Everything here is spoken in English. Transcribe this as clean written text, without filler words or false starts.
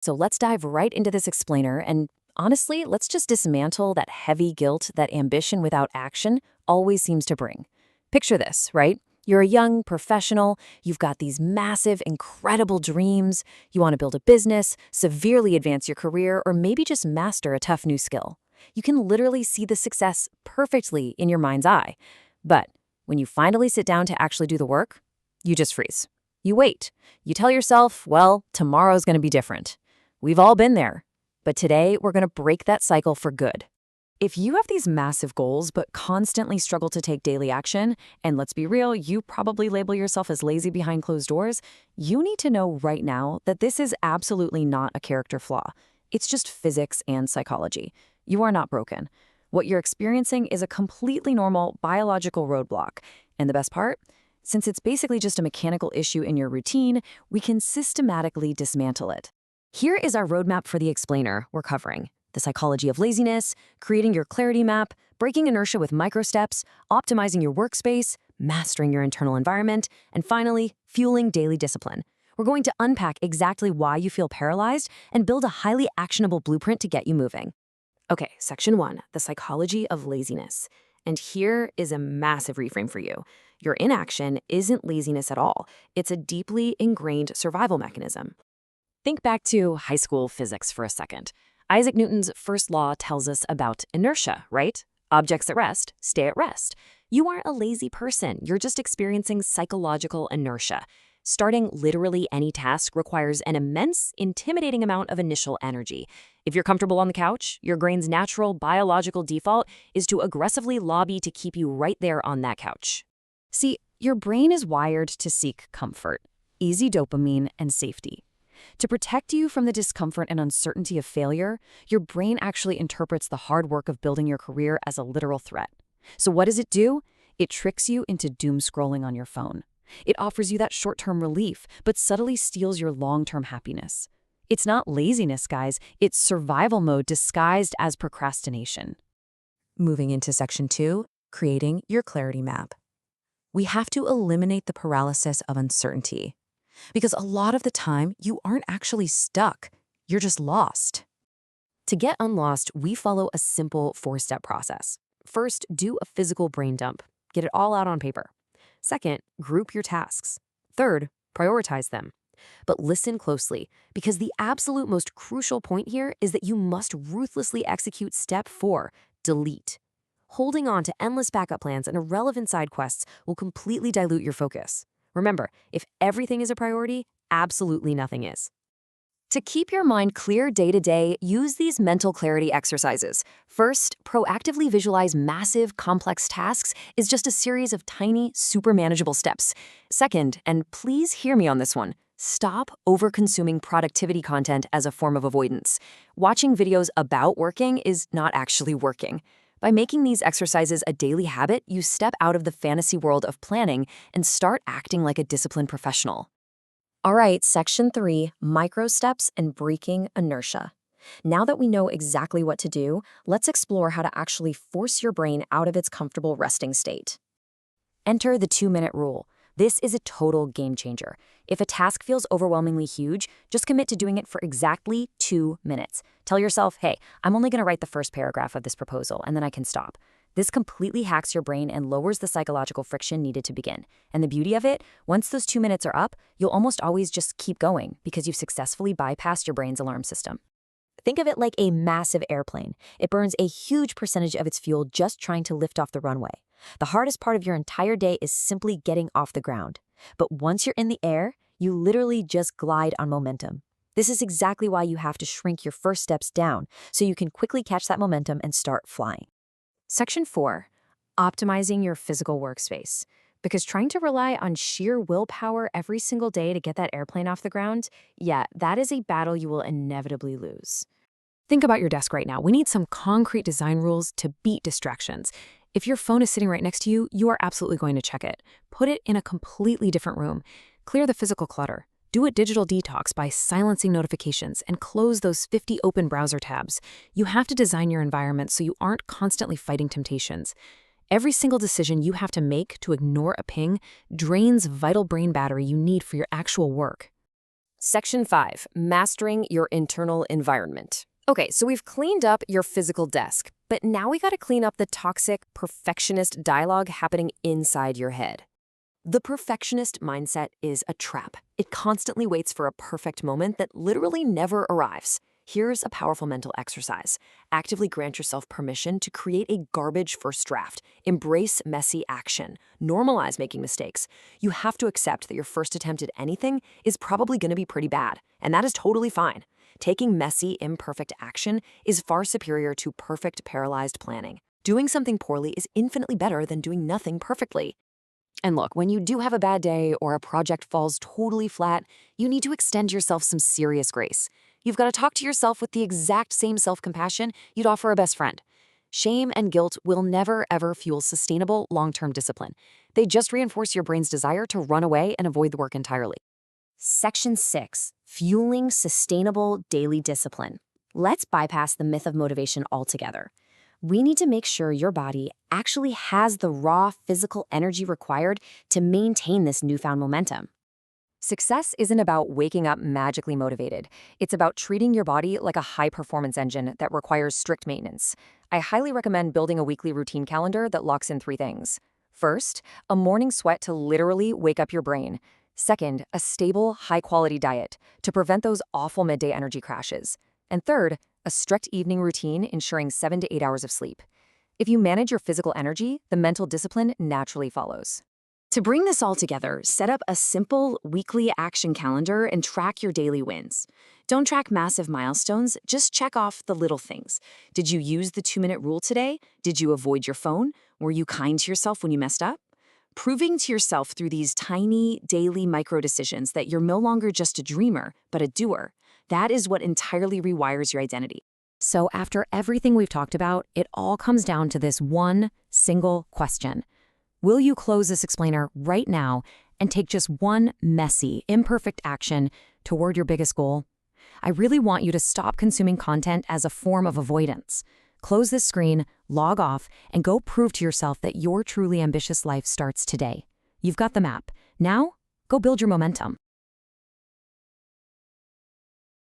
So let's dive right into this explainer and honestly, let's just dismantle that heavy guilt that ambition without action always seems to bring. Picture this, right? You're a young professional, you've got these massive, incredible dreams, you want to build a business, severely advance your career, or maybe just master a tough new skill. You can literally see the success perfectly in your mind's eye. But when you finally sit down to actually do the work, you just freeze. You wait. You tell yourself, well, tomorrow's going to be different. We've all been there. But today, we're going to break that cycle for good. If you have these massive goals but constantly struggle to take daily action, and let's be real, you probably label yourself as lazy behind closed doors, you need to know right now that this is absolutely not a character flaw. It's just physics and psychology. You are not broken. What you're experiencing is a completely normal biological roadblock. And the best part? Since it's basically just a mechanical issue in your routine, we can systematically dismantle it. Here is our roadmap for the explainer we're covering: the psychology of laziness, creating your clarity map, breaking inertia with micro steps, optimizing your workspace, mastering your internal environment, and finally, fueling daily discipline. We're going to unpack exactly why you feel paralyzed and build a highly actionable blueprint to get you moving. Okay, section 1, the psychology of laziness. And here is a massive reframe for you. Your inaction isn't laziness at all. It's a deeply ingrained survival mechanism. Think back to high school physics for a second. Isaac Newton's first law tells us about inertia, right? Objects at rest stay at rest. You aren't a lazy person. You're just experiencing psychological inertia. Starting literally any task requires an immense, intimidating amount of initial energy. If you're comfortable on the couch, your brain's natural biological default is to aggressively lobby to keep you right there on that couch. See, your brain is wired to seek comfort, easy dopamine, and safety. To protect you from the discomfort and uncertainty of failure, your brain actually interprets the hard work of building your career as a literal threat. So what does it do? It tricks you into doom scrolling on your phone. It offers you that short-term relief, but subtly steals your long-term happiness. It's not laziness, guys. It's survival mode disguised as procrastination. Moving into section 2, creating your clarity map. We have to eliminate the paralysis of uncertainty. Because a lot of the time, you aren't actually stuck. You're just lost. To get unlost, we follow a simple 4-step process. First, do a physical brain dump. Get it all out on paper. Second, group your tasks. Third, prioritize them. But listen closely, because the absolute most crucial point here is that you must ruthlessly execute step 4, delete. Holding on to endless backup plans and irrelevant side quests will completely dilute your focus. Remember, if everything is a priority, absolutely nothing is. To keep your mind clear day to day, use these mental clarity exercises. First, proactively visualize massive, complex tasks is just a series of tiny, super manageable steps. Second, and please hear me on this one, stop over-consuming productivity content as a form of avoidance. Watching videos about working is not actually working. By making these exercises a daily habit, you step out of the fantasy world of planning and start acting like a disciplined professional. All right, section 3, micro steps and breaking inertia. Now that we know exactly what to do, let's explore how to actually force your brain out of its comfortable resting state. Enter the 2-minute rule. This is a total game changer. If a task feels overwhelmingly huge, just commit to doing it for exactly 2 minutes. Tell yourself, hey, I'm only going to write the first paragraph of this proposal, and then I can stop. This completely hacks your brain and lowers the psychological friction needed to begin. And the beauty of it, once those 2 minutes are up, you'll almost always just keep going because you've successfully bypassed your brain's alarm system. Think of it like a massive airplane. It burns a huge percentage of its fuel just trying to lift off the runway. The hardest part of your entire day is simply getting off the ground. But once you're in the air, you literally just glide on momentum. This is exactly why you have to shrink your first steps down so you can quickly catch that momentum and start flying. Section 4, optimizing your physical workspace. Because trying to rely on sheer willpower every single day to get that airplane off the ground, yeah, that is a battle you will inevitably lose. Think about your desk right now. We need some concrete design rules to beat distractions. If your phone is sitting right next to you, you are absolutely going to check it. Put it in a completely different room. Clear the physical clutter. Do a digital detox by silencing notifications and close those 50 open browser tabs. You have to design your environment so you aren't constantly fighting temptations. Every single decision you have to make to ignore a ping drains vital brain battery you need for your actual work. Section 5, Mastering Your Internal Environment. Okay, so we've cleaned up your physical desk, but now we gotta clean up the toxic, perfectionist dialogue happening inside your head. The perfectionist mindset is a trap. It constantly waits for a perfect moment that literally never arrives. Here's a powerful mental exercise. Actively grant yourself permission to create a garbage first draft. Embrace messy action. Normalize making mistakes. You have to accept that your first attempt at anything is probably going to be pretty bad, and that is totally fine. Taking messy, imperfect action is far superior to perfect, paralyzed planning. Doing something poorly is infinitely better than doing nothing perfectly. And look, when you do have a bad day or a project falls totally flat, you need to extend yourself some serious grace. You've got to talk to yourself with the exact same self-compassion you'd offer a best friend. Shame and guilt will never, ever fuel sustainable, long-term discipline. They just reinforce your brain's desire to run away and avoid the work entirely. Section 6, Fueling Sustainable Daily Discipline. Let's bypass the myth of motivation altogether. We need to make sure your body actually has the raw physical energy required to maintain this newfound momentum. Success isn't about waking up magically motivated. It's about treating your body like a high-performance engine that requires strict maintenance. I highly recommend building a weekly routine calendar that locks in 3 things. First, a morning sweat to literally wake up your brain. Second, a stable, high-quality diet to prevent those awful midday energy crashes. And third, a strict evening routine ensuring 7 to 8 hours of sleep. If you manage your physical energy, the mental discipline naturally follows. To bring this all together, set up a simple weekly action calendar and track your daily wins. Don't track massive milestones, just check off the little things. Did you use the 2-minute rule today? Did you avoid your phone? Were you kind to yourself when you messed up? Proving to yourself through these tiny, daily micro-decisions that you're no longer just a dreamer, but a doer. That is what entirely rewires your identity. So after everything we've talked about, it all comes down to this one single question. Will you close this explainer right now and take just one messy, imperfect action toward your biggest goal? I really want you to stop consuming content as a form of avoidance. Close this screen, log off, and go prove to yourself that your truly ambitious life starts today. You've got the map. Now, go build your momentum.